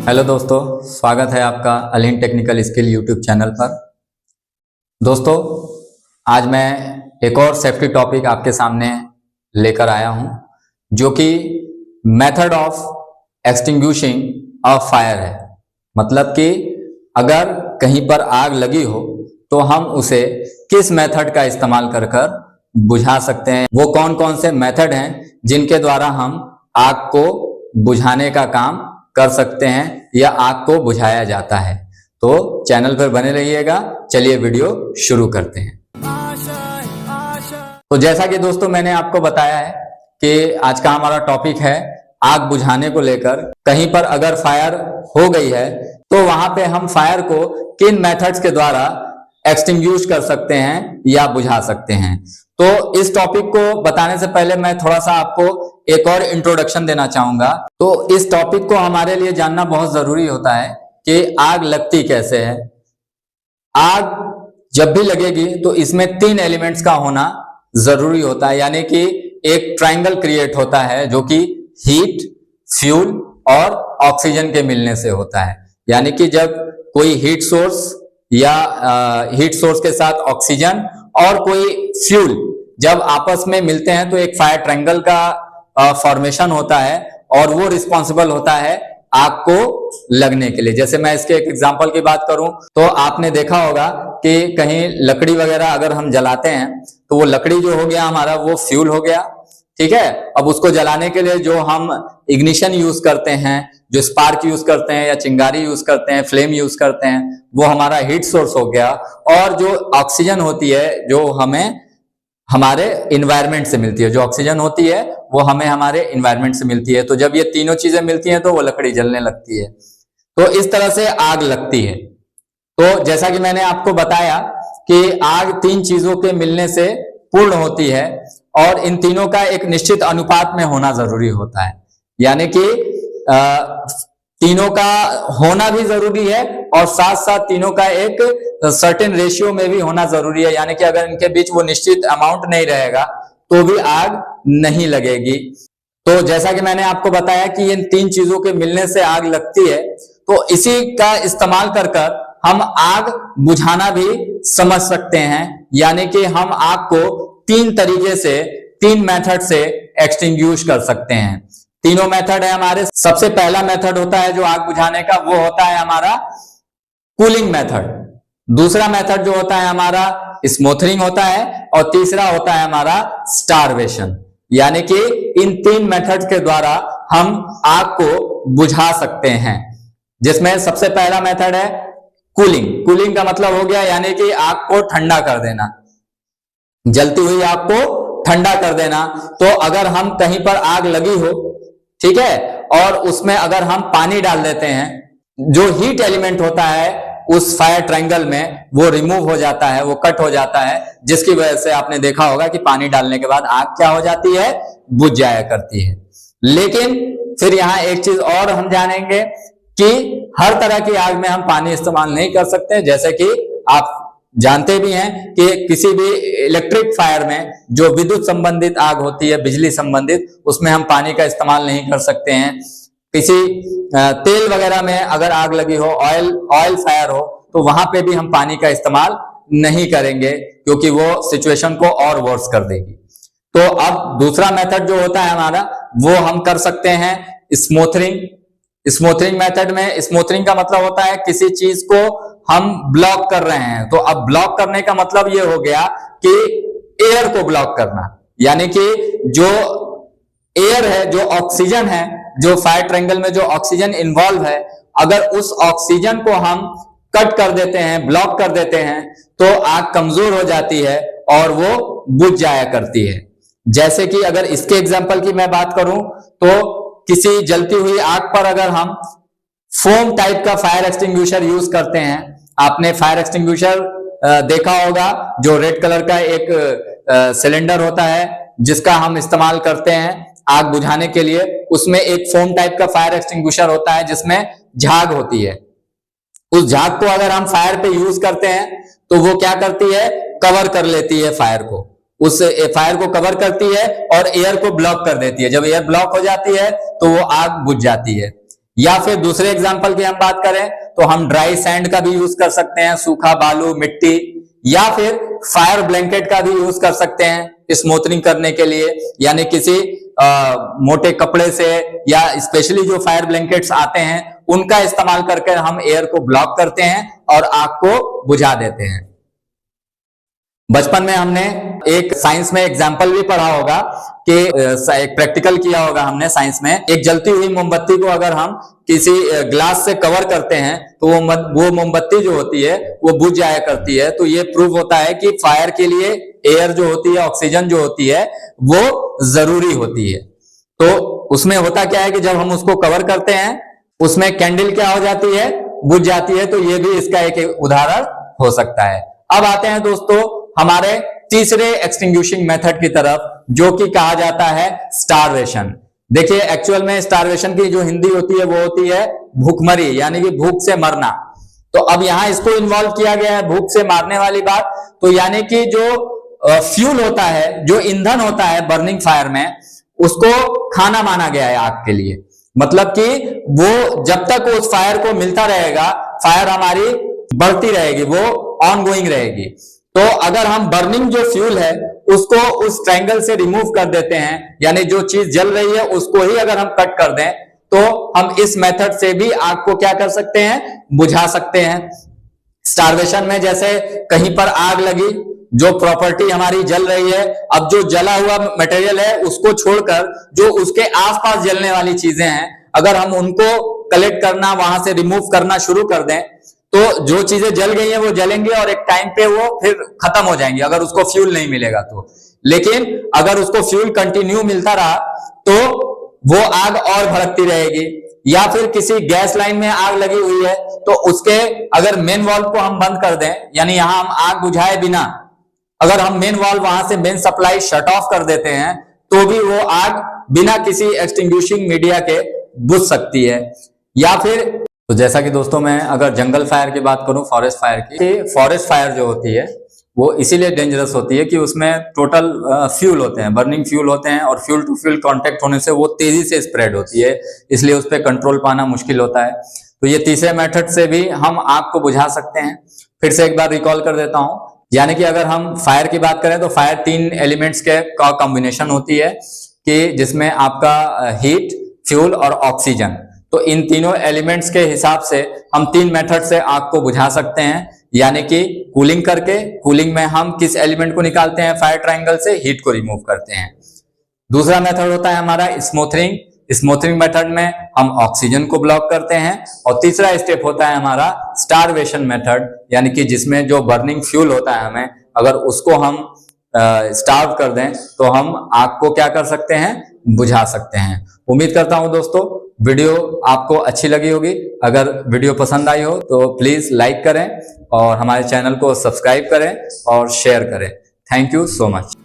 Hello दोस्तों, स्वागत है आपका Aleen technical skill YouTube channel पर। दोस्तों, आज मैं एक और सेफ्टी टॉपिक आपके सामने लेकर आया हूं, जो कि method of extinguishing a fire है। मतलब कि अगर कहीं पर आग लगी हो तो हम उसे किस मेथड का इस्तेमाल कर कर बुझा सकते हैं। वो कौन कौन से मेथड हैं जिनके द्वारा हम आग को बुझाने का काम कर सकते हैं या आग को बुझाया जाता है। तो चैनल पर बने रहिएगा। चलिए वीडियो शुरू करते हैं। तो जैसा कि दोस्तों मैंने आपको बताया है कि आज का हमारा टॉपिक है आग बुझाने को लेकर। कहीं पर अगर फायर हो गई है तो वहां पे हम फायर को किन मेथड्स के द्वारा एक्सटिंग्विश कर सकते हैं या बुझा सकते हैं। तो इस टॉपिक को बताने से पहले मैं थोड़ा सा आपको एक और इंट्रोडक्शन देना चाहूंगा। तो इस टॉपिक को हमारे लिए जानना बहुत जरूरी होता है कि आग लगती कैसे है। आग जब भी लगेगी तो इसमें 3 एलिमेंट्स का होना जरूरी होता है, यानी कि एक ट्रायंगल क्रिएट होता है जो कि हीट, फ्यूल और ऑक्सीजन के मिलने से होता है। यानी कि जब कोई हीट सोर्स या हीट सोर्स के साथ ऑक्सीजन और कोई फ्यूल जब आपस में मिलते हैं तो एक फायर ट्रायंगल का फॉर्मेशन होता है और वो रिस्पॉन्सिबल होता है आग को लगने के लिए। जैसे मैं इसके एक एग्जांपल की बात करूं तो आपने देखा होगा कि कहीं लकड़ी वगैरह अगर हम जलाते हैं तो वो लकड़ी जो हो गया हमारा वो फ्यूल हो गया, ठीक है। अब उसको जलाने के लिए जो हम इग्निशन यूज करते हैं, जो स्पार्क यूज करते हैं या चिंगारी यूज करते हैं, फ्लेम यूज करते हैं, वो हमारा हीट सोर्स हो गया। और जो ऑक्सीजन होती है जो हमें हमारे इन्वायरमेंट से मिलती है, जो ऑक्सीजन होती है वो हमें हमारे इन्वायरमेंट से मिलती है। तो जब ये तीनों चीजें मिलती हैं तो वो लकड़ी जलने लगती है। तो इस तरह से आग लगती है। तो जैसा कि मैंने आपको बताया कि आग 3 चीजों के मिलने से पूर्ण होती है और इन तीनों का एक निश्चित अनुपात में होना जरूरी होता है। यानी कि तीनों का होना भी जरूरी है और साथ साथ तीनों का एक सर्टेन रेशियो में भी होना जरूरी है। यानी कि अगर इनके बीच वो निश्चित अमाउंट नहीं रहेगा तो भी आग नहीं लगेगी। तो जैसा कि मैंने आपको बताया कि इन 3 चीजों के मिलने से आग लगती है, तो इसी का इस्तेमाल कर कर हम आग बुझाना भी समझ सकते हैं। यानी कि हम आग को 3 तरीके से, 3 मेथड से एक्सटिंग्विश कर सकते हैं। तीनों मेथड है हमारे। सबसे पहला मेथड होता है जो आग बुझाने का, वो होता है हमारा कूलिंग मेथड। दूसरा मेथड जो होता है हमारा स्मोथरिंग होता है और तीसरा होता है हमारा स्टारवेशन। यानी कि इन 3 मेथड के द्वारा हम आग को बुझा सकते हैं, जिसमें सबसे पहला मेथड है कूलिंग। कूलिंग का मतलब हो गया यानी कि आग को ठंडा कर देना, जलती हुई आग को ठंडा कर देना। तो अगर हम कहीं पर आग लगी हो, ठीक है, और उसमें अगर हम पानी डाल देते हैं, जो हीट एलिमेंट होता है उस फायर ट्रायंगल में वो रिमूव हो जाता है, वो कट हो जाता है, जिसकी वजह से आपने देखा होगा कि पानी डालने के बाद आग क्या हो जाती है, बुझ जाया करती है। लेकिन फिर यहाँ एक चीज और हम जानेंगे कि हर तरह की आग में हम पानी इस्तेमाल नहीं कर सकते। जैसे कि आप जानते भी हैं कि किसी भी इलेक्ट्रिक फायर में जो विद्युत संबंधित आग होती है, बिजली संबंधित, उसमें हम पानी का इस्तेमाल नहीं कर सकते हैं। किसी तेल वगैरह में अगर आग लगी हो, ऑयल फायर हो, तो वहां पे भी हम पानी का इस्तेमाल नहीं करेंगे क्योंकि वो सिचुएशन को और वर्स कर देगी। तो अब दूसरा मेथड जो होता है हमारा, वो हम कर सकते हैं स्मोथरिंग। स्मोथरिंग मेथड में, स्मोथरिंग का मतलब होता है किसी चीज को हम ब्लॉक कर रहे हैं। तो अब ब्लॉक करने का मतलब ये हो गया कि एयर को ब्लॉक करना। यानी कि जो एयर है, जो ऑक्सीजन है, जो फायर ट्रायंगल में जो ऑक्सीजन इन्वॉल्व है, अगर उस ऑक्सीजन को हम कट कर देते हैं, ब्लॉक कर देते हैं, तो आग कमजोर हो जाती है और वो बुझ जाया करती है। जैसे कि अगर इसके एग्जांपल की मैं बात करूं तो किसी जलती हुई आग पर अगर हम फोम टाइप का फायर एक्सटिंग्विशर यूज करते हैं, आपने फायर एक्सटिंग्विशर देखा होगा जो रेड कलर का एक सिलेंडर होता है जिसका हम इस्तेमाल करते हैं आग बुझाने के लिए। उसमें एक फोम टाइप का फायर एक्सटिंग्विशर होता है जिसमें झाग होती है। उस झाग को अगर हम फायर पे यूज करते हैं तो वो क्या करती है, कवर कर लेती है फायर को। उस फायर को कवर करती है और एयर को ब्लॉक कर देती है। जब एयर ब्लॉक हो जाती है तो वो आग बुझ जाती है। या फिर दूसरे एग्जांपल की हम बात करें तो हम ड्राई सैंड का भी यूज कर सकते हैं, सूखा बालू, मिट्टी, या फिर फायर ब्लैंकेट का भी यूज कर सकते हैं स्मोथनिंग करने के लिए, यानी किसी मोटे कपड़े से या स्पेशली जो फायर ब्लैंकेट्स आते हैं उनका इस्तेमाल करके हम एयर को ब्लॉक करते हैं और आग को बुझा देते हैं। बचपन में हमने एक साइंस में एग्जाम्पल भी पढ़ा होगा कि एक प्रैक्टिकल किया होगा हमने साइंस में। एक जलती हुई मोमबत्ती को अगर हम किसी ग्लास से कवर करते हैं तो वो मोमबत्ती जो होती है वो बुझ जाया करती है। तो ये प्रूव होता है कि फायर के लिए एयर जो होती है, ऑक्सीजन जो होती है वो जरूरी होती है। तो उसमें होता क्या है कि जब हम उसको कवर करते हैं उसमें कैंडल क्या हो जाती है, बुझ जाती है। तो ये भी इसका एक उदाहरण हो सकता है। अब आते हैं दोस्तों हमारे तीसरे एक्सटिंग्विशिंग मेथड की तरफ, जो कि कहा जाता है स्टारवेशन। देखिए एक्चुअल में स्टारवेशन की जो हिंदी होती है वो होती है भूखमरी, यानी कि भूख से मरना। तो अब यहां इसको इन्वॉल्व किया गया है भूख से मारने वाली बात। तो यानी कि जो फ्यूल होता है, जो ईंधन होता है बर्निंग फायर में, उसको खाना माना गया है आग के लिए। मतलब कि वो जब तक उस फायर को मिलता रहेगा, फायर हमारी बढ़ती रहेगी, वो ऑन गोइंग रहेगी। तो अगर हम बर्निंग जो फ्यूल है उसको उस ट्रायंगल से रिमूव कर देते हैं, यानी जो चीज जल रही है उसको ही अगर हम कट कर दें, तो हम इस मेथड से भी आग को क्या कर सकते हैं, बुझा सकते हैं। स्टारवेशन में जैसे कहीं पर आग लगी, जो प्रॉपर्टी हमारी जल रही है, अब जो जला हुआ मटेरियल है उसको छोड़कर जो उसके आसपास जलने वाली चीजें हैं, अगर हम उनको कलेक्ट करना, वहां से रिमूव करना शुरू कर दें, तो जो चीजें जल गई हैं वो जलेंगे और एक टाइम पे वो फिर खत्म हो जाएंगी, अगर उसको फ्यूल नहीं मिलेगा तो। लेकिन अगर उसको फ्यूल कंटिन्यू मिलता रहा तो वो आग और भड़कती रहेगी। या फिर किसी गैस लाइन में आग लगी हुई है तो उसके अगर मेन वाल्व को हम बंद कर दें, यानी यहां हम आग बुझाए बिना अगर हम मेन वाल्व वहां से मेन सप्लाई शट ऑफ कर देते हैं, तो भी वो आग बिना किसी एक्सटिंग्विशिंग मीडिया के बुझ सकती है। या फिर तो जैसा कि दोस्तों मैं अगर जंगल फायर की बात करूं, फॉरेस्ट फायर की, फॉरेस्ट फायर जो होती है वो इसीलिए डेंजरस होती है कि उसमें टोटल फ्यूल होते हैं, बर्निंग फ्यूल होते हैं, और फ्यूल टू फ्यूल कांटेक्ट होने से वो तेजी से स्प्रेड होती है, इसलिए उस पर कंट्रोल पाना मुश्किल होता है। तो ये तीसरे मेथड से भी हम आग को बुझा सकते हैं। फिर से एक बार रिकॉल कर देता हूं, यानी कि अगर हम फायर की बात करें तो फायर 3 एलिमेंट्स के का कॉम्बिनेशन होती है कि जिसमें आपका हीट, फ्यूल और ऑक्सीजन। तो इन तीनों एलिमेंट्स के हिसाब से हम 3 मेथड से आग को बुझा सकते हैं, यानी कि कूलिंग करके, कूलिंग में हम किस एलिमेंट को निकालते हैं फायर ट्रायंगल से, हीट को रिमूव करते हैं। दूसरा मेथड होता है हमारा स्मोथरिंग, स्मोथरिंग मेथड में हम ऑक्सीजन को ब्लॉक करते हैं। और तीसरा स्टेप होता है हमारा स्टारवेशन मेथड, यानी कि जिसमें जो बर्निंग फ्यूल होता है हमें अगर उसको हम स्टार्व कर दें तो हम आग को क्या कर सकते हैं, बुझा सकते हैं। उम्मीद करता हूं दोस्तों वीडियो आपको अच्छी लगी होगी। अगर वीडियो पसंद आई हो तो प्लीज लाइक करें और हमारे चैनल को सब्सक्राइब करें और शेयर करें। Thank you so much.